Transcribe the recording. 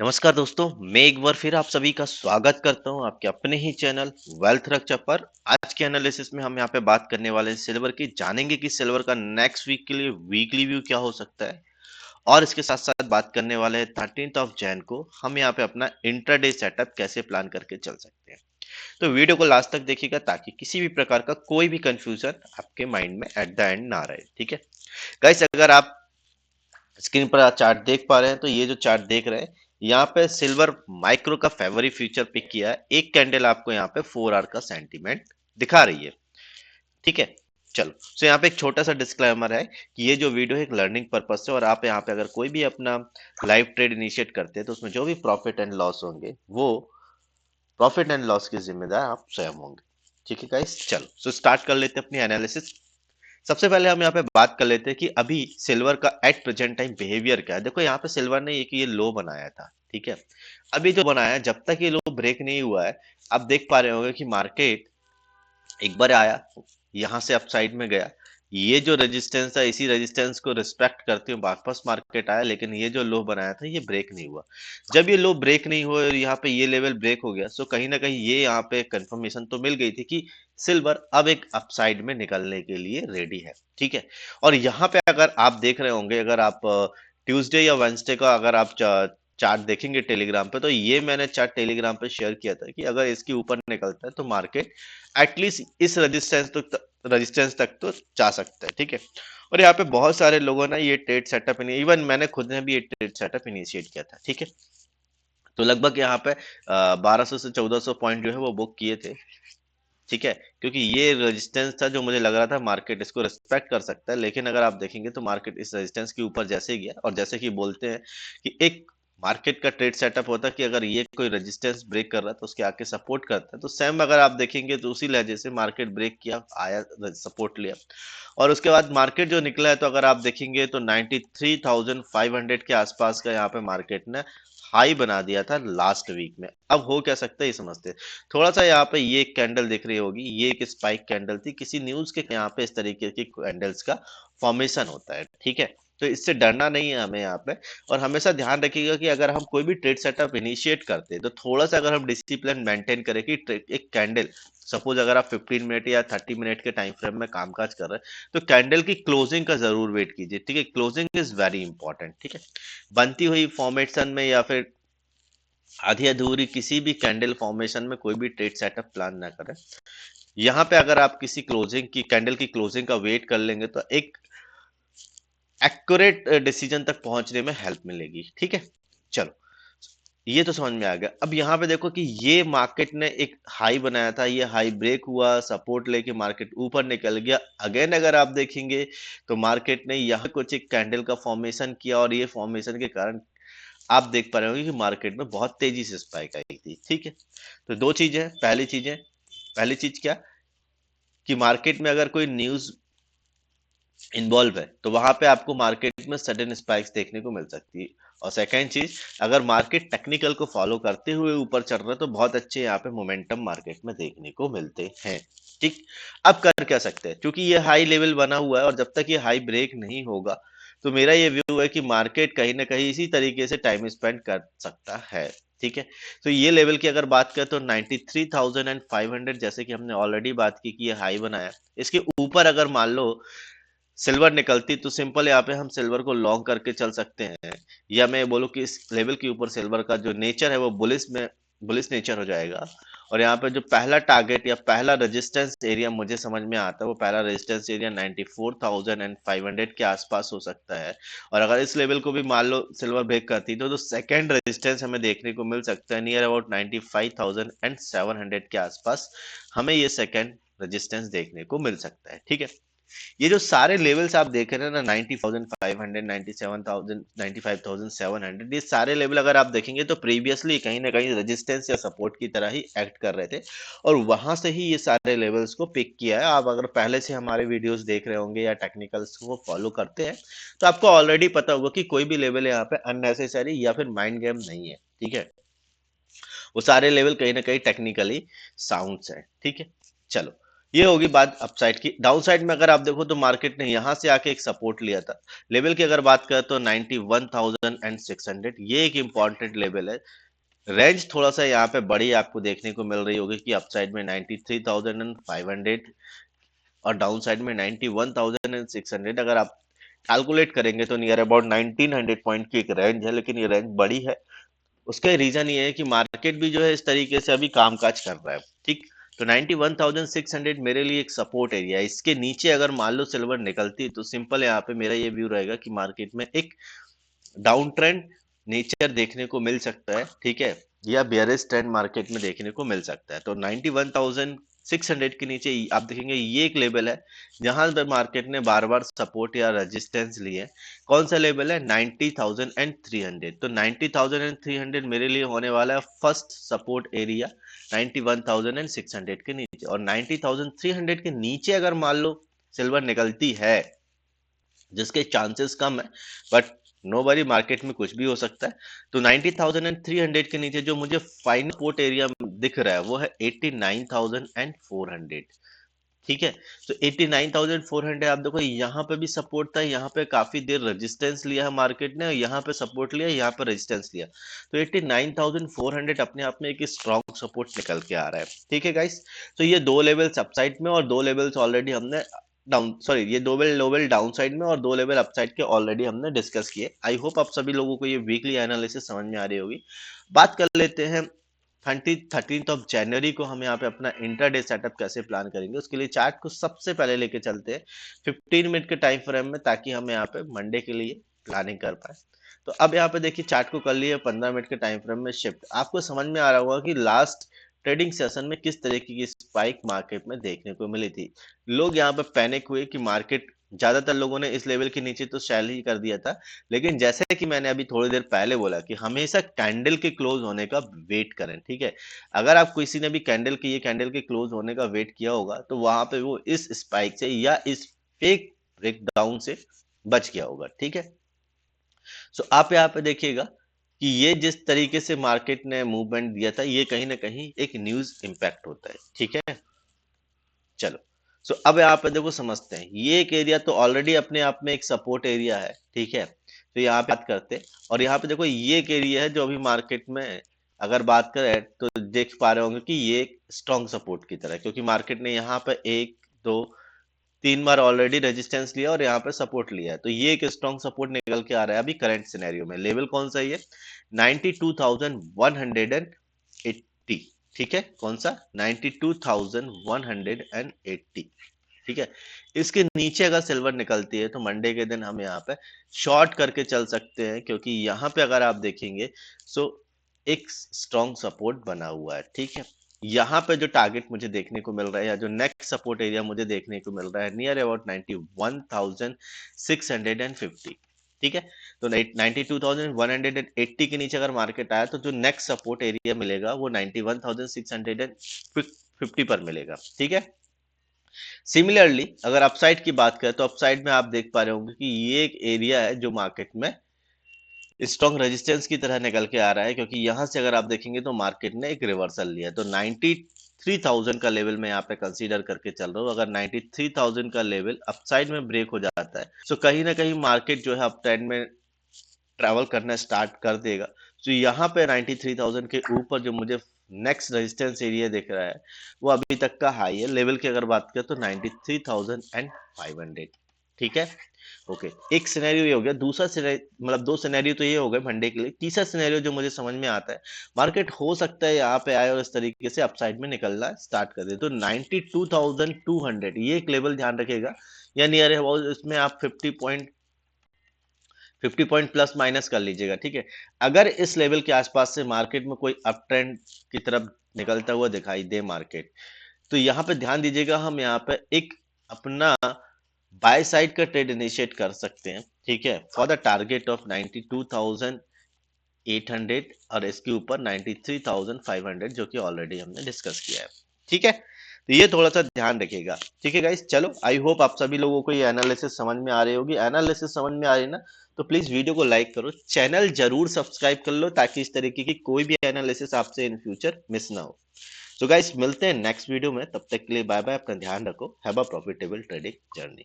नमस्कार दोस्तों, मैं एक बार फिर आप सभी का स्वागत करता हूं आपके अपने ही चैनल वेल्थ रक्षा पर। आज के एनालिसिस में हम यहां पे बात करने वाले हैं सिल्वर की। जानेंगे कि सिल्वर का नेक्स्ट वीक के लिए वीकली व्यू क्या हो सकता है और इसके साथ साथ बात करने वाले हैं 13th ऑफ जैन को हम यहां पे अपना इंट्राडे सेटअप कैसे प्लान करके चल सकते हैं। तो वीडियो को लास्ट तक देखिएगा ताकि किसी भी प्रकार का कोई भी कंफ्यूजन आपके माइंड में एट द एंड ना रहे। ठीक है गाइस, अगर आप स्क्रीन पर चार्ट देख पा रहे हैं तो ये जो चार्ट देख रहे हैं यहाँ पे सिल्वर माइक्रो का फेवरी फ्यूचर पिक किया है। एक कैंडल आपको यहाँ पे 4 आवर का सेंटीमेंट दिखा रही है। ठीक है, चलो तो यहाँ पे एक छोटा सा डिस्क्लेमर है कि ये जो वीडियो है एक लर्निंग पर्पज से, और आप यहाँ पे अगर कोई भी अपना लाइव ट्रेड इनिशिएट करते हैं तो उसमें जो भी प्रॉफिट एंड लॉस होंगे वो प्रॉफिट एंड लॉस के जिम्मेदार आप स्वयं होंगे। ठीक है गाइस, चलो सो स्टार्ट कर लेते हैं अपनी एनालिसिस। सबसे पहले हम यहाँ पे बात कर लेते हैं कि अभी सिल्वर का एट प्रेजेंट टाइम बिहेवियर क्या है। देखो यहाँ पे सिल्वर ने एक ये लो बनाया था। ठीक है, अभी जो बनाया है जब तक ये लो ब्रेक नहीं हुआ है, आप देख पा रहे होंगे कि मार्केट एक बार आया, यहां से अपसाइड में गया, ये जो रेजिस्टेंस था इसी रेजिस्टेंस को रिस्पेक्ट करते हुए वापस मार्केट आया, लेकिन ये जो लो बनाया था ये ब्रेक नहीं हुआ। जब ये लो ब्रेक नहीं हुआ और यहाँ पे ये लेवल ब्रेक हो गया, सो कहीं ना कहीं ये यहाँ पे कंफर्मेशन तो मिल गई थी कि सिल्वर अब एक अपसाइड में निकलने के लिए रेडी है। ठीक है, और यहाँ पे अगर आप देख रहे होंगे, अगर आप ट्यूसडे या वेंसडे का अगर आप चार्ट देखेंगे टेलीग्राम पे, तो ये मैंने चार्ट टेलीग्राम पे शेयर किया था कि अगर इसके ऊपर निकलता है तो मार्केट एटलीस्ट इस रेजिस्टेंस तक तो जा सकता है। ठीक है, और यहाँ पे बहुत सारे लोगों ने ये ट्रेड सेटअप, इवन मैंने खुद ने भी ये ट्रेड सेटअप इनिशिएट किया था। ठीक है, तो लगभग यहाँ पे 1200 से 1400 पॉइंट जो है वो बुक किए थे। ठीक है, क्योंकि ये रेजिस्टेंस था जो मुझे लग रहा था मार्केट इसको रिस्पेक्ट कर सकता है, लेकिन अगर आप देखेंगे तो मार्केट इस रेजिस्टेंस के ऊपर जैसे ही गया, और जैसे कि बोलते हैं कि एक मार्केट का ट्रेड सेटअप होता है कि अगर ये कोई रेजिस्टेंस ब्रेक कर रहा है तो उसके आके सपोर्ट करता है, तो सेम अगर आप देखेंगे तो उसी लहजे से मार्केट ब्रेक किया, आया, सपोर्ट लिया, और उसके बाद मार्केट जो निकला है तो अगर आप देखेंगे तो 93,500 के आसपास का यहाँ पे मार्केट ने हाई बना दिया था लास्ट वीक में। अब हो क्या सकता है ये समझते हैं। थोड़ा सा यहाँ पे ये एक कैंडल दिख रही होगी, ये एक स्पाइक कैंडल थी किसी न्यूज के, यहाँ पे इस तरीके की कैंडल्स का फॉर्मेशन होता है। ठीक है, तो इससे डरना नहीं है हमें यहाँ पे। और हमेशा ध्यान रखिएगा कि अगर हम कोई भी ट्रेड सेटअप इनिशिएट करते हैं तो थोड़ा सा अगर हम डिसिप्लिन मेंटेन करें कि एक कैंडल, सपोज अगर आप 15 मिनट या 30 मिनट के टाइम फ्रेम में कामकाज कर रहे हैं तो कैंडल की क्लोजिंग का जरूर वेट कीजिए। ठीक है, क्लोजिंग इज वेरी इंपॉर्टेंट। ठीक है, बनती हुई फॉर्मेशन में या फिर आधी अधूरी किसी भी कैंडल फॉर्मेशन में कोई भी ट्रेड सेटअप प्लान ना करें। यहाँ पे अगर आप किसी क्लोजिंग की कैंडल की क्लोजिंग का वेट कर लेंगे तो एक एक्यूरेट डिसीजन तक पहुंचने में हेल्प मिलेगी। ठीक है, चलो ये तो समझ में आ गया। अब यहाँ पे देखो कि ये मार्केट ने एक हाई बनाया था, ये हाई ब्रेक हुआ, सपोर्ट लेके मार्केट ऊपर निकल गया। अगेन अगर आप देखेंगे तो मार्केट ने यहाँ कुछ एक कैंडल का फॉर्मेशन किया, और ये फॉर्मेशन के कारण आप देख पा रहे होंगे कि मार्केट में बहुत तेजी से स्पाइक आई थी। ठीक है, तो दो चीजें, पहली चीज क्या कि मार्केट में अगर कोई न्यूज इन्वॉल्व है तो वहां पे आपको मार्केट में सडन स्पाइक्स देखने को मिल सकती है। और सेकंड चीज, अगर मार्केट टेक्निकल को फॉलो करते हुए ऊपर चल रहा है तो बहुत अच्छे यहाँ पे मोमेंटम मार्केट में देखने को मिलते हैं। ठीक, अब कर क्या सकते हैं, क्योंकि ये हाई लेवल बना हुआ है और जब तक ये हाई ब्रेक नहीं होगा तो मेरा ये व्यू है कि मार्केट कहीं ना कहीं इसी तरीके से टाइम स्पेंड कर सकता है। ठीक है, तो ये लेवल की अगर बात करें तो 93,500, जैसे कि हमने ऑलरेडी बात की कि ये हाई बनाया, इसके ऊपर अगर मान लो सिल्वर निकलती तो सिंपल यहाँ पे हम सिल्वर को लॉन्ग करके चल सकते हैं, या मैं बोलूँ कि इस लेवल के ऊपर सिल्वर का जो नेचर है वो बुलिश नेचर हो जाएगा। और यहाँ पे जो पहला टारगेट या पहला रेजिस्टेंस एरिया मुझे समझ में आता है, वो पहला रेजिस्टेंस एरिया 94,500 के आसपास हो सकता है। और अगर इस लेवल को भी मान लो सिल्वर ब्रेक करती तो सेकंड रेजिस्टेंस हमें देखने को मिल सकता है नियर अबाउट 95,700 के आसपास। हमें ये सेकंड रेजिस्टेंस देखने को मिल सकता है। ठीक है, ये जो सारे लेवल्स आप देख रहे हैं ना, 90,500, 97,000, 95,700, ये सारे लेवल अगर आप देखेंगे तो प्रीवियसली कहीं ना कहीं रेजिस्टेंस या सपोर्ट की तरह ही एक्ट कर रहे थे, और वहां से ही ये सारे लेवल्स को पिक किया है। आप अगर पहले से हमारे वीडियोस देख रहे होंगे या टेक्निकल्स को फॉलो करते हैं तो आपको ऑलरेडी पता होगा कि कोई भी लेवल यहाँ पे अननेसेसरी या फिर माइंड गेम नहीं है। ठीक है, वो सारे लेवल कहीं ना कहीं टेक्निकली साउंड्स है। ठीक है, चलो ये होगी बात अपसाइड की। डाउन साइड में अगर आप देखो तो मार्केट ने यहां से आके एक सपोर्ट लिया था। लेवल की अगर बात करें तो 91,600, ये एक इंपॉर्टेंट लेवल है। रेंज थोड़ा सा यहाँ पे बड़ी आपको देखने को मिल रही होगी कि अपसाइड में 93,500 और डाउन साइड में 91,600। अगर आप कैलकुलेट करेंगे तो नियर अबाउट 1900 पॉइंट की एक रेंज है, लेकिन ये रेंज बड़ी है। उसका रीजन ये है कि मार्केट भी जो है इस तरीके से अभी कामकाज कर रहा है, ठीक। तो 91,600 मेरे लिए एक सपोर्ट एरिया है। इसके नीचे अगर मान लो सिल्वर निकलती है तो सिंपल यहाँ पे मेरा ये व्यू रहेगा कि मार्केट में एक डाउन ट्रेंड नेचर देखने को मिल सकता है, ठीक है, या बेयरिश ट्रेंड मार्केट में देखने को मिल सकता है। तो 91,600 के नीचे आप देखेंगे ये एक लेवल है जहां पर मार्केट ने बार बार सपोर्ट या रेजिस्टेंस लिए। कौन सा लेवल है? 90,300। तो 90,300 मेरे लिए होने वाला है फर्स्ट सपोर्ट एरिया 91,600 के नीचे। और 90,300 के नीचे अगर मान लो सिल्वर निकलती है, जिसके चांसेस कम है, बट नो वरी, मार्केट में कुछ भी हो सकता है। तो 90,300 के नीचे जो मुझे फाइनल सपोर्ट एरिया दिख रहा है वो है 89,400, ठीक है। तो 89,400 आप देखो यहाँ पे भी सपोर्ट था, यहाँ पे काफी देर रेजिस्टेंस लिया है मार्केट ने, यहाँ पे सपोर्ट लिया, यहाँ पे रेजिस्टेंस लिया। तो 89,400 अपने आप में एक स्ट्रॉन्ग सपोर्ट निकल के आ रहा है, ठीक है गाइस। तो ये दो लेवल्स अपसाइड में और दो लेवल्स ऑलरेडी हमने डाउन, सॉरी, ये दो लेवल डाउन साइड में और दो लेवल अपसाइड के ऑलरेडी हमने डिस्कस किए। आई होप आप सभी लोगों को ये वीकली एनालिसिस समझ में आ रही होगी। बात कर लेते हैं 13th of January को हम यहाँ पे अपना इंटरडे सेटअप कैसे प्लान करेंगे। उसके लिए चार्ट को सबसे पहले लेके चलते हैं 15 मिनट के टाइम फ्रेम में, ताकि हम यहाँ पे मंडे के लिए प्लानिंग कर पाए। तो अब यहाँ पे देखिए चार्ट को कर लिए 15 मिनट के टाइम फ्रेम में शिफ्ट। आपको समझ में आ रहा होगा कि लास्ट ट्रेडिंग सेशन में किस तरीके की स्पाइक मार्केट में देखने को मिली थी। लोग यहाँ पे पैनिक हुए कि मार्केट, ज्यादातर लोगों ने इस लेवल के नीचे तो सेल ही कर दिया था। लेकिन जैसे कि मैंने अभी थोड़ी देर पहले बोला कि हमेशा कैंडल के क्लोज होने का वेट करें, ठीक है। अगर आप किसी ने भी कैंडल के क्लोज होने का वेट किया होगा तो वहां पे वो इस स्पाइक से या इस फेक ब्रेकडाउन से बच गया होगा, ठीक है। सो आप यहाँ पे देखिएगा कि ये जिस तरीके से मार्केट ने मूवमेंट दिया था, ये कहीं ना कहीं एक न्यूज इंपैक्ट होता है, ठीक है। चलो, सो अब यहाँ पे देखो समझते हैं, ये एक एरिया तो ऑलरेडी अपने आप में एक सपोर्ट एरिया है, ठीक है। तो यहाँ पे बात करते हैं, और यहाँ पे देखो ये एक एरिया है जो अभी मार्केट में अगर बात करें तो देख पा रहे होंगे कि ये एक स्ट्रॉन्ग सपोर्ट की तरह है, क्योंकि मार्केट ने यहाँ पे एक दो तीन बार ऑलरेडी रेजिस्टेंस लिया और यहाँ पे सपोर्ट लिया है। तो ये एक स्ट्रॉन्ग सपोर्ट निकल के आ रहा है अभी करंट सिनेरियो में। लेवल कौन सा ये? 92,180, ठीक है। कौन सा? 92,180, ठीक है। इसके नीचे अगर सिल्वर निकलती है तो मंडे के दिन हम यहाँ पे शॉर्ट करके चल सकते हैं, क्योंकि यहाँ पे अगर आप देखेंगे सो एक स्ट्रॉन्ग सपोर्ट बना हुआ है, ठीक है। यहाँ पे जो टारगेट मुझे देखने को मिल रहा है या जो नेक्स्ट सपोर्ट एरिया मुझे देखने को मिल रहा है नियर अबाउट 91,650, ठीक है। तो 92,180 के नीचे अगर मार्केट आया तो जो नेक्स्ट सपोर्ट एरिया मिलेगा वो 91,650 पर मिलेगा, ठीक है। सिमिलरली अगर अपसाइड की बात करें तो अपसाइड में आप देख पा रहे होंगे कि ये एक एरिया है जो मार्केट में स्ट्रॉन्ग रेजिस्टेंस की तरह निकल के आ रहा है, क्योंकि यहां से अगर आप देखेंगे तो मार्केट ने एक रिवर्सल लिया। तो 93,000 का लेवल मैं यहाँ पे कंसीडर करके चल रहा हूँ। अगर 93,000 का लेवल अपसाइड में ब्रेक हो जाता है तो कहीं ना कहीं मार्केट जो है अप ट्रेंड में ट्रैवल करना स्टार्ट कर देगा। तो यहाँ पे 93,000 के ऊपर जो मुझे नेक्स्ट रेजिस्टेंस एरिया दिख रहा है वो अभी तक का हाई है। लेवल की अगर बात करें तो 93,500, ठीक है। ओके, एक सिनेरियो ये हो गया। दूसरा सिनेरियो, मतलब दो सिनेरियो तो ये हो गए मंडे के लिए। तीसरा सिनेरियो जो मुझे समझ में आता है, मार्केट हो सकता है यहाँ पे आए और इस तरीके से अपसाइड में निकलना स्टार्ट कर दे। तो 92,200 ये एक लेवल ध्यान रखेगा, या नियर है इसमें आप 50 पॉइंट प्लस माइनस कर लीजिएगा, ठीक है। अगर इस लेवल के आसपास से मार्केट में कोई अप ट्रेंड की तरफ निकलता हुआ दिखाई दे मार्केट, तो यहाँ पे ध्यान दीजिएगा, हम यहाँ पे एक अपना बाय साइड का ट्रेड इनिशिएट कर सकते हैं, ठीक है, फॉर द टारगेट ऑफ 92,800 और इसके ऊपर 93,500 जो कि ऑलरेडी हमने डिस्कस किया है, ठीक है। तो ये थोड़ा सा ध्यान रखिएगा, ठीक है गाइस। चलो, आई होप आप सभी लोगों को ये एनालिसिस समझ में आ रही होगी। एनालिसिस समझ में आ रही है ना, तो प्लीज वीडियो को लाइक करो, चैनल जरूर सब्सक्राइब कर लो, ताकि इस तरीके की कोई भी एनालिसिस आपसे इन फ्यूचर मिस ना हो। सो गाइस मिलते हैं नेक्स्ट वीडियो में, तब तक के लिए बाय बाय, अपना ध्यान रखो, have a profitable trading journey.